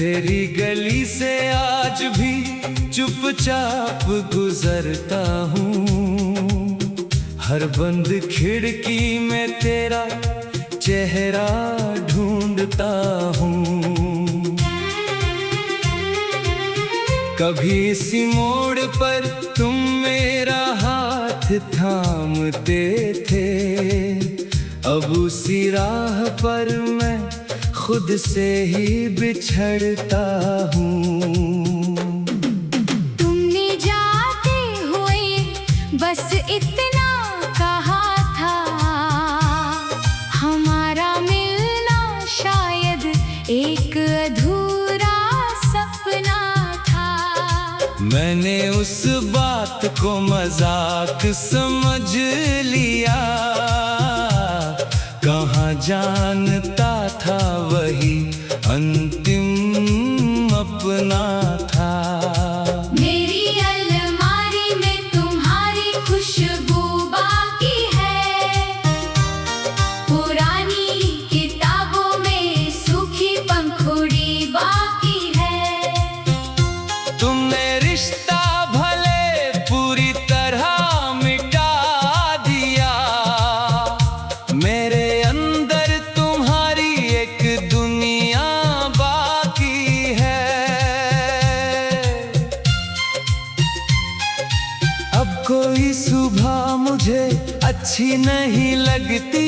तेरी गली से आज भी चुपचाप गुजरता हूँ। हर बंद खिड़की में तेरा चेहरा ढूंढता हूँ। कभी इसी मोड़ पर तुम मेरा हाथ थामते थे, अब उसी राह पर मैं खुद से ही बिछड़ता हूँ। तुमने जाते हुए बस इतना कहा था, हमारा मिलना शायद एक अधूरा सपना था। मैंने उस बात को मजाक समझ लिया, कहाँ जानता था वही अंतिम अपना था। मेरी अलमारी में तुम्हारी खुशबू बाकी है, पुरानी किताबों में सूखी पंखुड़ी बाकी है। तुमने रिश्ता भले पूरी तरह मिटा दिया, मेरे अंदर तुम्हारी एक दुनिया बाकी है। अब कोई सुबह मुझे अच्छी नहीं लगती,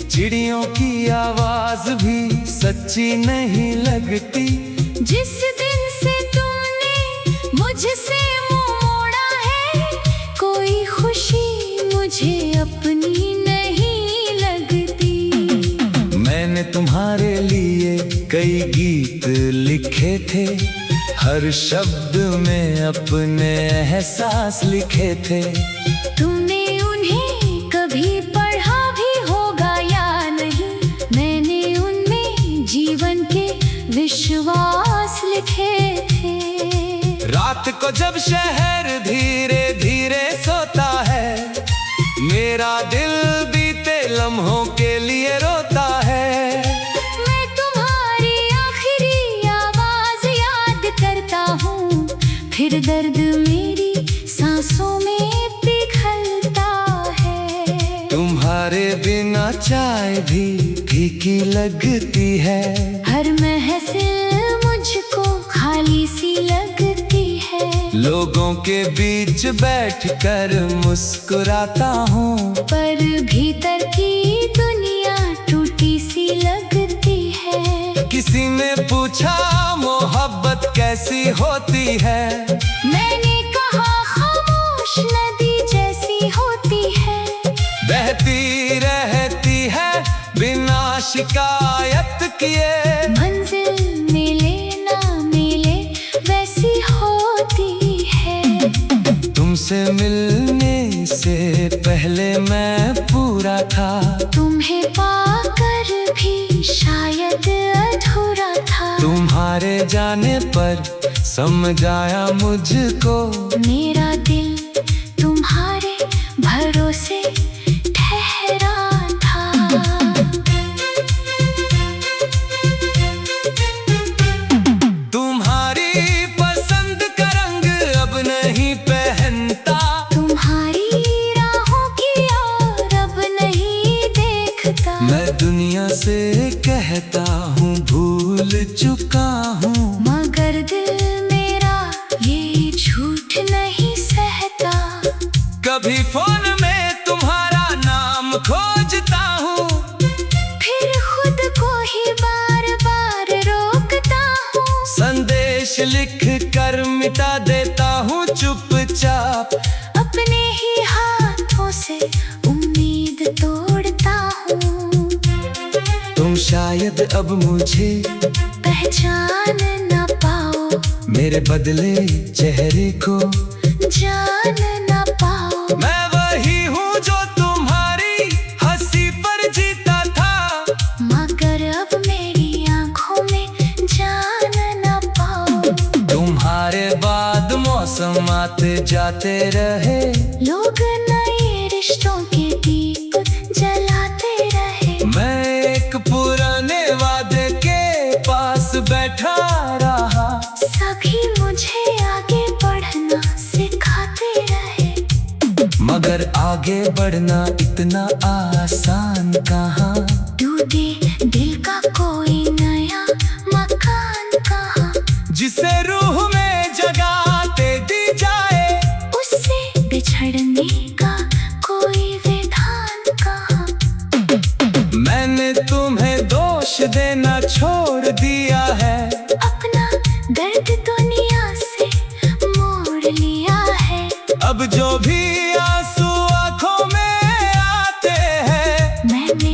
चिड़ियों की आवाज भी सच्ची नहीं लगती। जिस दिन से तूने मुझसे मुंह मोड़ा है, कोई खुशी मुझे अपनी नहीं लगती। मैंने तुम्हारे लिए कई गीत लिखे थे, हर शब्द में अपने एहसास लिखे थे। तुमने उन्हें कभी पढ़ा भी होगा या नहीं, मैंने उनमें जीवन के विश्वास लिखे थे। रात को जब शहर धीरे धीरे सोता है, मेरा दिल बीते लम्हों के लिए रोता है। मैं तुम्हारी आखिरी आवाज याद करता हूँ, फिर दर्द मेरी सांसों में पिघलता है। तुम्हारे बिना चाय भी फीकी लगती है, हर महफिल मुझको खाली सी लगती है। लोगों के बीच बैठकर मुस्कुराता हूँ, पर भीतर की दुनिया टूटी सी लगती है। किसी ने पूछा मोहब्बत कैसी होती है, मैंने कहा खामोश नदी जैसी होती है, बहती रहती है बिना शिकायत किए। मंजिल मिले ना मिले वैसी होती है। तुमसे मिलने से पहले मैं पूरा था, तुम्हें पाकर भी शायद अधूरा था। तुम्हारे जाने पर समझ आया मुझको, मेरा दिल तुम्हारे भरोसे ठहरा था। तुम्हारी पसंद का रंग अब नहीं पहनता, तुम्हारी राहों की ओर अब नहीं देखता। मैं दुनिया से कहता हूँ भूल चुका हूँ, मगर दिल मेरा ये झूठ नहीं सहता। कभी फोन में तुम्हारा नाम खोजता हूँ, फिर खुद को ही बार बार रोकता हूँ। संदेश लिख कर मिटा देता हूँ चुपचाप, अपने ही हाथों से उम्मीद तोड़ता हूँ। तुम शायद अब मुझे पहचान न पाओ, मेरे बदले चेहरे को जान न पाओ। मैं वही हूँ जो तुम्हारी हंसी पर जीता था, मगर अब मेरी आंखों में जान न पाओ। तुम्हारे बाद मौसम आते जाते रहे, लोग नए रिश्तों के दीप जलाते रहे। मैं एक पुराने वादे के पास बैठा रहा। मगर आगे बढ़ना इतना आसान कहाँ। टूटे दिल का कोई नया मकान कहाँ। जिसे रूह में जगह दे दी जाए, उससे बिछड़ने का कोई विधान कहाँ। मैंने तुम्हें दोष देना छोड़ दिया है, अपना दर्द दुनिया से मोड़ लिया है। अब जो भी आंसू आंखों में आते हैं, मैंने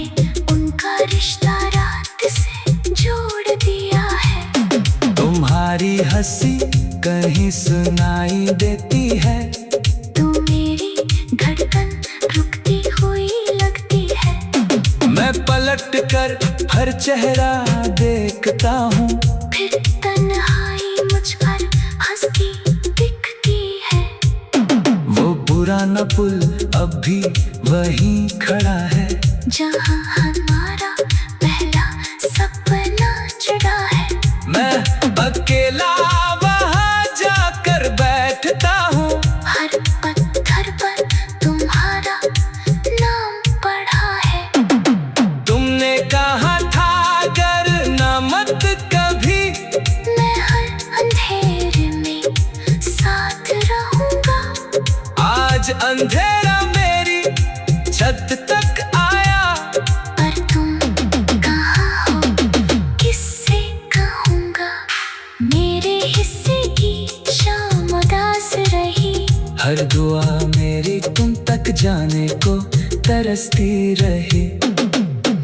उनका रिश्ता रात से जोड़ दिया है। तुम्हारी हंसी कहीं सुनाई देती है, तू मेरी धड़कन रुकती हुई लगती है। मैं पलट कर हर चेहरा देखता हूँ, फिर तन्हाई मुझ पर हंसती दिखती है। वो पुराना पुल अब भी वहीं खड़ा है, जहाँ हमारा पहला सपना जुड़ा है। मैं अकेला वहाँ जाकर बैठता हूँ, हर पत्थर पर तुम्हारा नाम पढ़ा है। तुमने कहा था डरना मत कभी, मैं हर अंधेरे में साथ रहूंगा। आज अंधेरा मेरी छत तक आया, पर तुम कहाँ हो किससे कहूँगा। मेरे हिस्से की शाम उदास रही, हर दुआ मेरी तुम तक जाने को तरसती रही।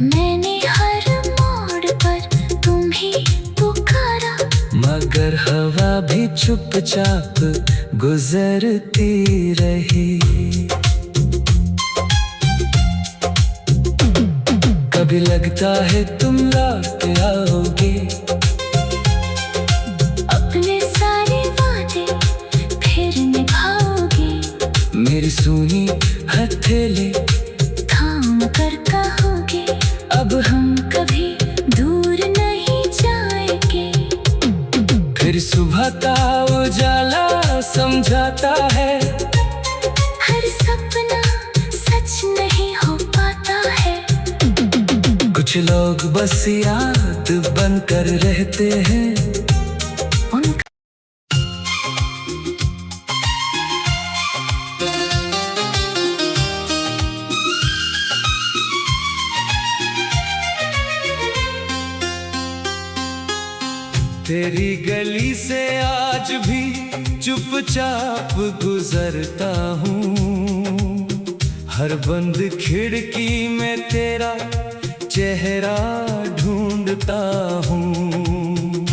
मैंने हर मोड़ पर तुम्हें पुकारा, मगर हवा भी चुपचाप गुजरती रही। कभी लगता है तुम लौट आओगे, अपने सारे वादे फिर निभाओगे। मेरी सुनी हथेली थाम कर कहोगे, अब हम कभी दूर नहीं जाएंगे। फिर सुबह का उजाला समझाता है, हर सपना सच नहीं हो पाता है। कुछ लोग बस याद बनकर रहते हैं, उनका तेरी गली से आज भी चुपचाप गुजरता हूँ, हर बंद खिड़की में तेरा चेहरा ढूंढता हूँ।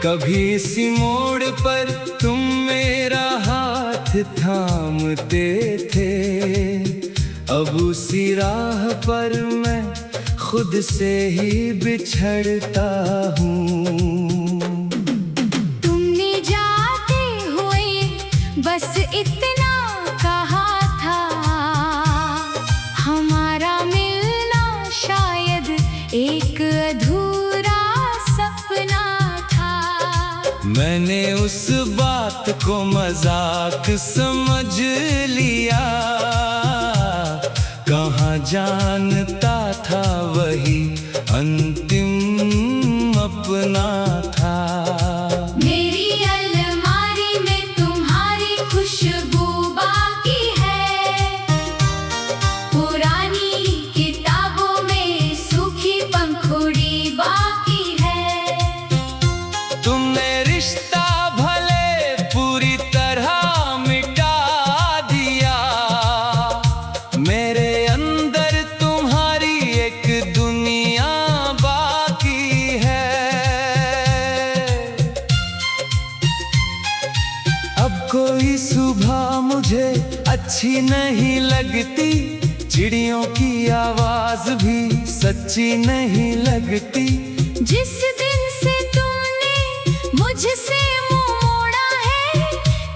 कभी इसी मोड़ पर तुम मेरा हाथ थामते थे, अब उसी राह पर मैं खुद से ही बिछड़ता हूँ। तुमने जाते हुए बस इतना कहा था, हमारा मिलना शायद एक अधूरा सपना था। मैंने उस बात को मजाक समझ लिया, कहाँ जानता था वही अंतिम अपना था। मेरी अलमारी में तुम्हारी खुशबू बाकी है, पुरानी किताबों में सूखी पंखुड़ी बाकी है। तुमने रिश्ता भले पूरी तरह मिटा दिया, मेरे अंदर तुम्हारी एक दुनिया बाकी है। अब कोई सुबह मुझे अच्छी नहीं लगती, चिड़ियों की आवाज भी सच्ची नहीं लगती। जिस दिन से तुमने मुझसे मुंह मोड़ा है,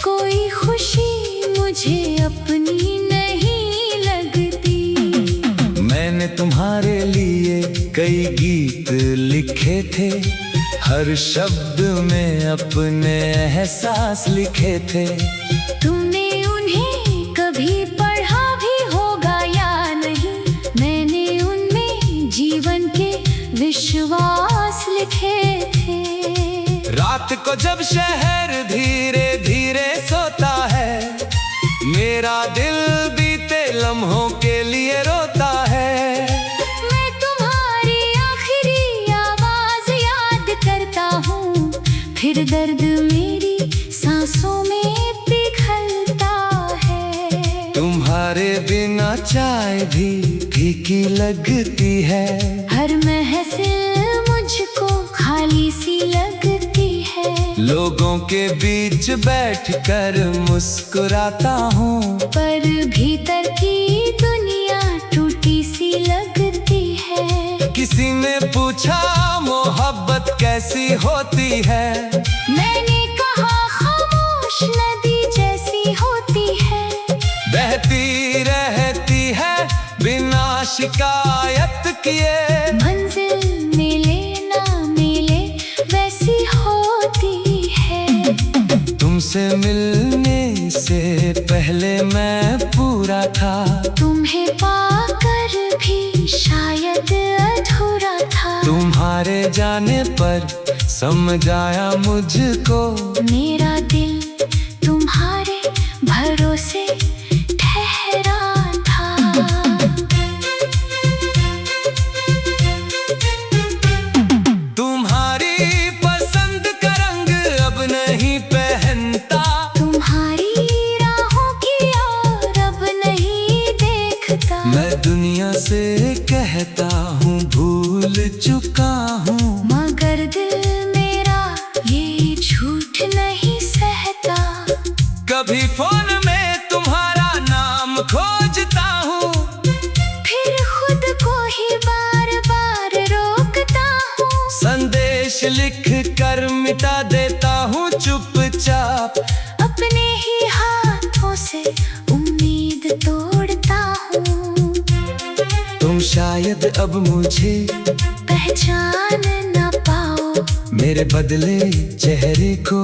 कोई खुशी मुझे अपनी नहीं लगती। मैंने तुम्हारे लिए कई गीत लिखे थे, हर शब्द में अपने एहसास लिखे थे। तुमने तुम्हें कभी पढ़ा भी होगा या नहीं, मैंने उनमें जीवन के विश्वास लिखे थे। रात को जब शहर धीरे धीरे सोता है, मेरा दिल बीते लम्हों के लिए रोता है। मैं तुम्हारी आखिरी आवाज याद करता हूँ, फिर दर्द मेरी सांसों में पिघलता है। तुम्हारे बिना चाय भी फीकी लगती है, हर महफिल मुझको खाली सी लगती है। लोगों के बीच बैठकर मुस्कुराता हूँ, पर भीतर की दुनिया टूटी सी लगती है। किसी ने पूछा मोहब्बत कैसी होती है, मैंने कहा खामोश नदी जैसी होती है। बहती रहती है बिना शिकायत किए। मंजिल मिले ना मिले वैसी होती है। तुमसे मिलने से पहले मैं पूरा था, तुम्हें पाकर भी शायद अधूरा था। तुम्हारे जाने पर समझ आया मुझको, मेरा दिल तुम्हारे भरोसे ठहरा था। तुम्हारी पसंद का रंग अब नहीं पहनता, तुम्हारी राहों की ओर अब नहीं देखता। मैं दुनिया से कहता हूँ भूल चुका हूँ, मगर दिल मेरा ये झूठ नहीं सहता। कभी फोन में तुम्हारा नाम खोजता हूँ, फिर खुद को ही बार बार रोकता हूँ। संदेश लिख कर मिटा देता हूँ चुपचाप, अपने ही हाथों से उम्मीद तोड़ता हूँ। तुम शायद अब मुझे पहचान न पाओ, मेरे बदले चेहरे को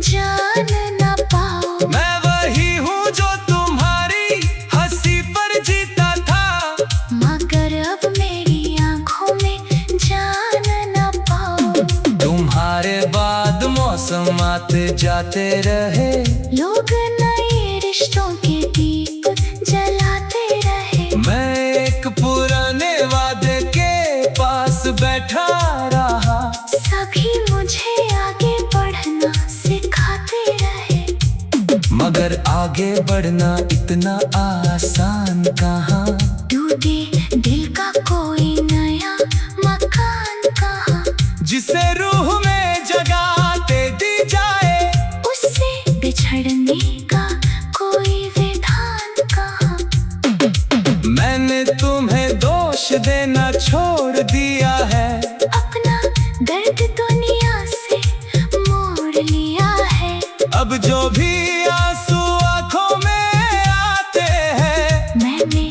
जान न पाओ। मैं वही हूँ जो तुम्हारी हंसी पर जीता था, मगर अब मेरी आंखों में जान न पाओ। तुम्हारे बाद मौसम आते जाते रहे, लोग नए रिश्तों के दीप जलाते रहे। मैं एक पुराने वादे के पास बैठा रहा, सभी मुझे आगे बढ़ना सिखाते रहे। मगर आगे बढ़ना इतना आसान कहाँ, टूटे दिल का कोई नया मकान कहाँ। जिसे रूह में जगह दे दी जाए, उससे बिछड़ने का कोई विधान कहाँ। मैंने तुम्हें दोष देना छोड़ दिया है, अपना दर्द दुनिया से मोड़ लिया है। अब जो भी आंसू आंखों में आते हैं, मैंने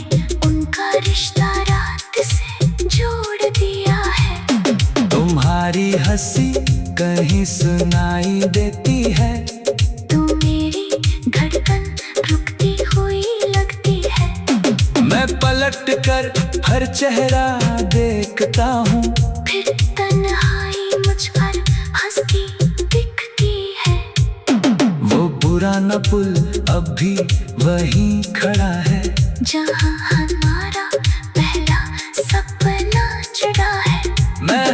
उनका रिश्ता रात से जोड़ दिया है। तुम्हारी हंसी कहीं सुनाई देती है, तू मेरी धड़कन रुकती हुई लगती है। मैं पलट कर हर चेहरा देखता हूँ, फिर तन्हाई मुझ पर हंसती दिखती है। वो पुराना पुल अब भी वहीं खड़ा है, जहाँ हमारा पहला सपना जुड़ा है। मैं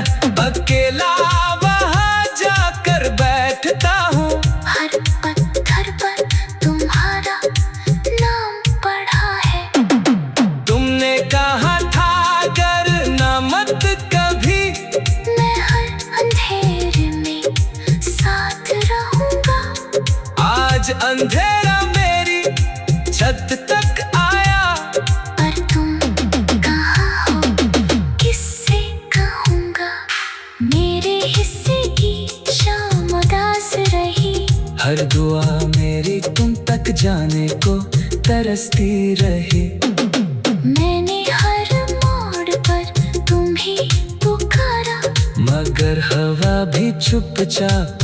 अकेला वहाँ जाकर बैठता हूँ, हर पत्थर पर तुम्हारा नाम पढ़ा है। तुमने कहा था डरना मत कभी, मैं हर अंधेरे में साथ रहूंगा। आज अंधेरा मेरी छत तक आया, पर तुम कहाँ हो किससे कहूँगा। मेरे हिस्से की शाम उदास रही, हर दुआ मेरी तुम तक जाने को तरसती रही। मैंने हर मोड़ पर तुम्हें पुकारा, मगर हवा भी चुपचाप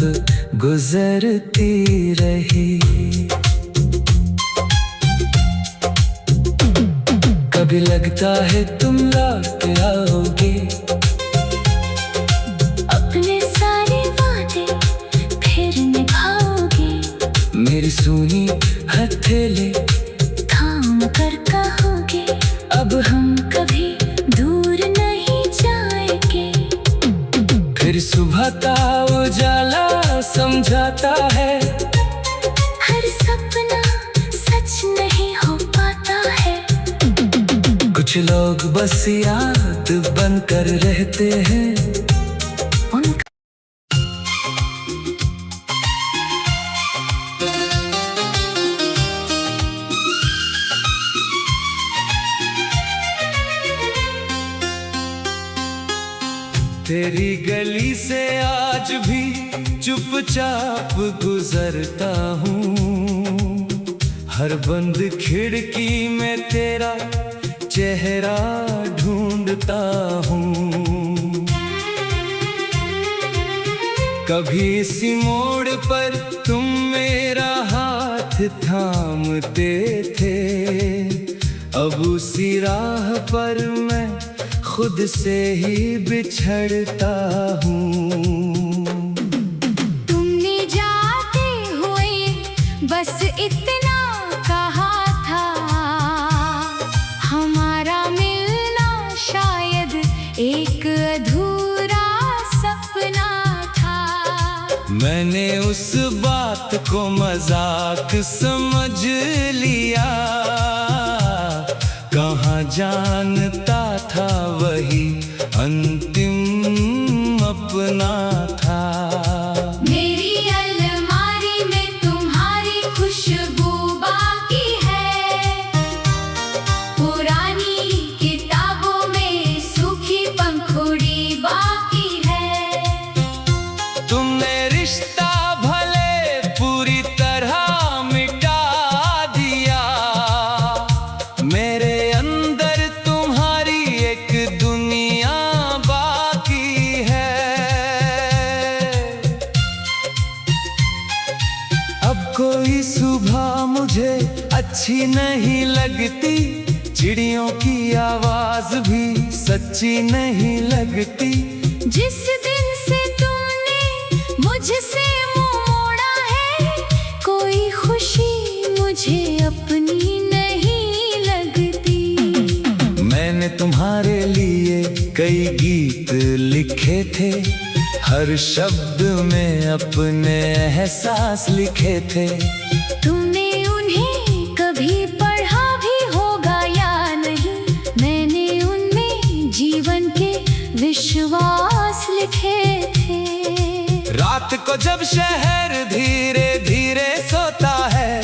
गुजरती रही। कभी लगता है तुम लौट आओगे, अपने सारे वादे फिर निभाओगे। मेरी सूनी हथेली थाम कर कहोगे, अब हम कभी दूर नहीं जाएंगे। फिर सुबह का उजाला समझाता है, हर सपना सच नहीं हो पाता है। कुछ लोग बस याद बनकर रहते हैं। उनका तेरी गली से आज भी चुपचाप गुजरता हूँ, हर बंद खिड़की में तेरा चेहरा ढूंढता हूँ। कभी इसी मोड़ पर तुम मेरा हाथ थामते थे, अब उसी राह पर मैं खुद से ही बिछड़ता हूँ। तुमने जाते हुए बस इतना कहा था, हमारा मिलना शायद एक अधूरा सपना था। मैंने उस बात को मजाक समझ लिया, कहाँ जानता था वही अंतिम अपना था। मेरी अलमारी में तुम्हारी खुशबू बाकी है, पुरानी किताबों में सूखी पंखुड़ी बाकी है। तुमने रिश्ता भले पूरी तरह मिटा दिया, मेरे अंदर तुम्हारी एक दुनिया बाकी है। अब कोई सुबह मुझे अच्छी नहीं लगती, चिड़ियों की आवाज भी सच्ची नहीं लगती। जिस दिन से तुमने मुझसे मुंह मोड़ा है, कोई खुशी मुझे अपनी नहीं लगती। मैंने तुम्हारे लिए कई गीत लिखे थे, हर शब्द में अपने एहसास लिखे थे। तुमने उन्हें कभी पढ़ा भी होगा या नहीं, मैंने उनमें जीवन के विश्वास लिखे थे। रात को जब शहर धीरे धीरे सोता है,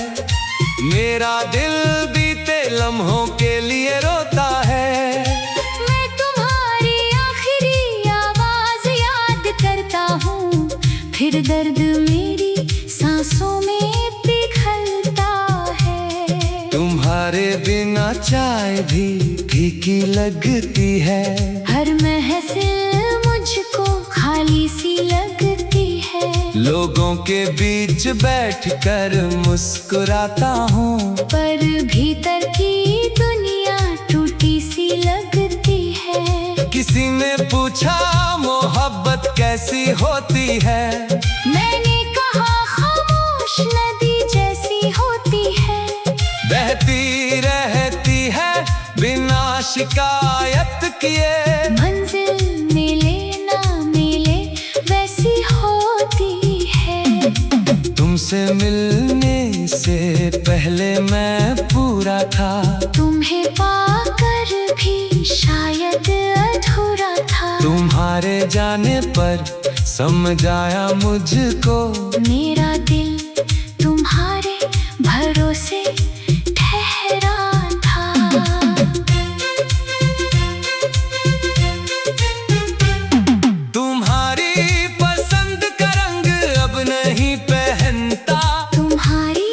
मेरा दिल बीते लम्हों के लिए रोता है। मैं तुम्हारी आखिरी आवाज याद करता हूँ, फिर दर्द मेरी सांसों में पिघलता है। तुम्हारे बिना चाय भी फीकी लगती है, हर महफिल मुझको खाली सी लगती है। लोगों के बीच बैठकर मुस्कुराता हूँ, पर भीतर की दुनिया टूटी सी लगती है। किसी ने पूछा मोहब्बत कैसी होती है, मैंने कहा खामोश नदी जैसी होती है। बहती रहती है बिना शिकायत किए। मंजिल मिले ना मिले वैसी होती है। तुमसे मिलने से पहले मैं पूरा था, तुम्हें पाकर भी शायद अधूरा था। तुम्हारे जाने पर समझ आया मुझको, मेरा दिल तुम्हारे भरोसे ठहरा था। तुम्हारी पसंद का रंग अब नहीं पहनता, तुम्हारी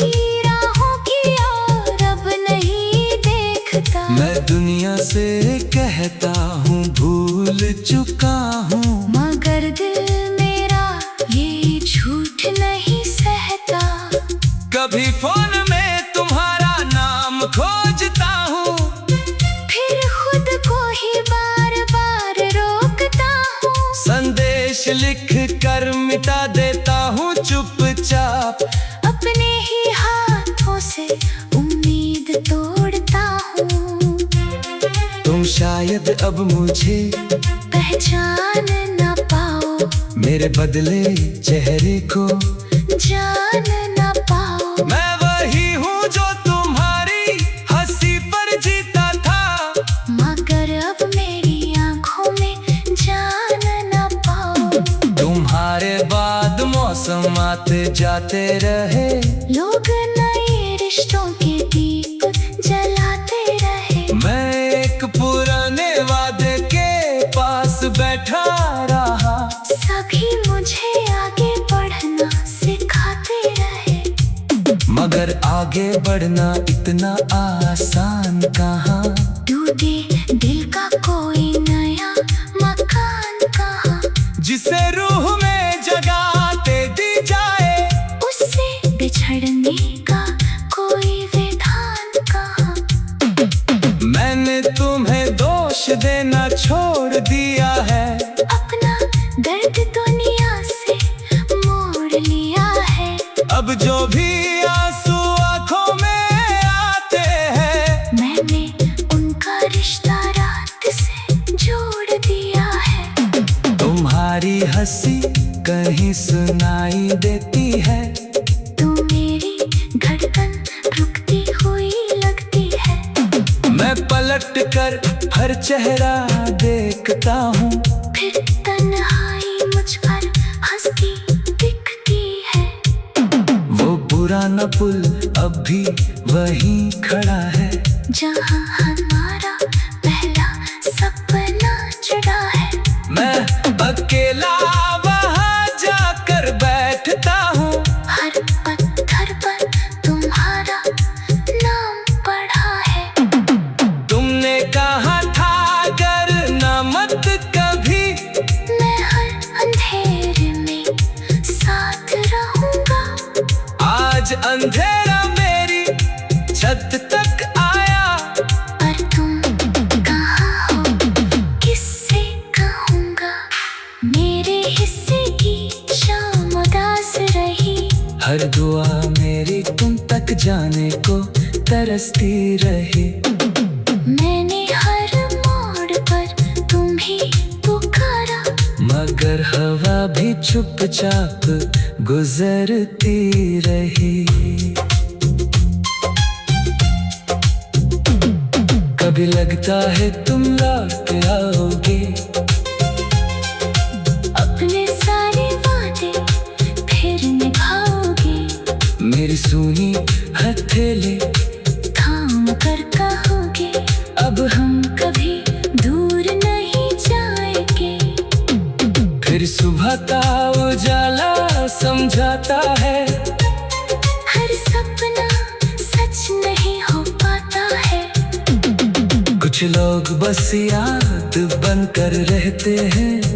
राहों की ओर अब नहीं देखता। मैं दुनिया से कहता हूँ भूल चुका हूँ, मगर दिल मेरा ये झूठ नहीं सहता। कभी फोन में तुम्हारा नाम खोजता हूँ, फिर लिख कर मिटा देता हूँ चुपचाप। अपने ही हाथों से उम्मीद तोड़ता हूँ। तुम शायद अब मुझे पहचान न पाओ, मेरे बदले चेहरे को जान न पाओ। मैं वही हूँ जो तुम्हारी हंसी पर जीता था, मगर अब मेरी आंखों में जान न पाओ। तुम्हारे बाद मौसम आते जाते रहे, लोग नए रिश्तों के दीप जलाते रहे। मैं एक पुराने वादे के पास बैठा रहा। सभी मुझे आगे बढ़ना सिखाते रहे, मगर आगे बढ़ना इतना आसान कहाँ। टूटे दिल का कोई नया मकान कहाँ। जिसे रूह में जगह दे दी जाए, उससे बिछड़ने का कोई विधान कहाँ। मैंने तुम्हें दोष देना छोड़ दिया है। अपना दर्द दुनिया से मोड़ लिया है। अब जो भी आंसू आंखों में आते हैं, मैंने उनका रिश्ता रात से जोड़ दिया है। तुम्हारी हंसी कहीं सुनाई देती है, तू मेरी धड़कन रुकती हुई लगती है। मैं पलट कर हर चेहरा देखता हूँ, फिर तन्हाई मुझ पर हंसती दिखती है। वो पुराना पुल अब भी वहीं खड़ा है, जहाँ हमारा पहला सपना जुड़ा है। मैं अकेला वहाँ जाकर बैठता हूँ। हर पत्थर पर तुम्हारा नाम पढ़ा है। तुमने कहा था डरना मत कभी, मैं हर अंधेरे में साथ रहूंगा। आज अंधेरा मेरी छत तक आया। पर तुम कहाँ हो, किससे कहूँगा। मेरे हिस्से की शाम उदास रही। हर दुआ मेरी तुम तक जाने को तरसती रही। मैंने हर मोड़ पर तुम्ही पुकारा, मगर हवा भी चुपचाप गुजरती रही। कभी लगता है तुम लौट आओगे, अपने सारे वादे फिर निभाओगे। मेरी सुनी हथेली थाम कर कहोगे, अब हम कभी दूर नहीं जाएंगे। फिर सुबह का उजाला समझाता है, हर सपना सच नहीं हो पाता है। कुछ लोग बस याद बनकर रहते हैं,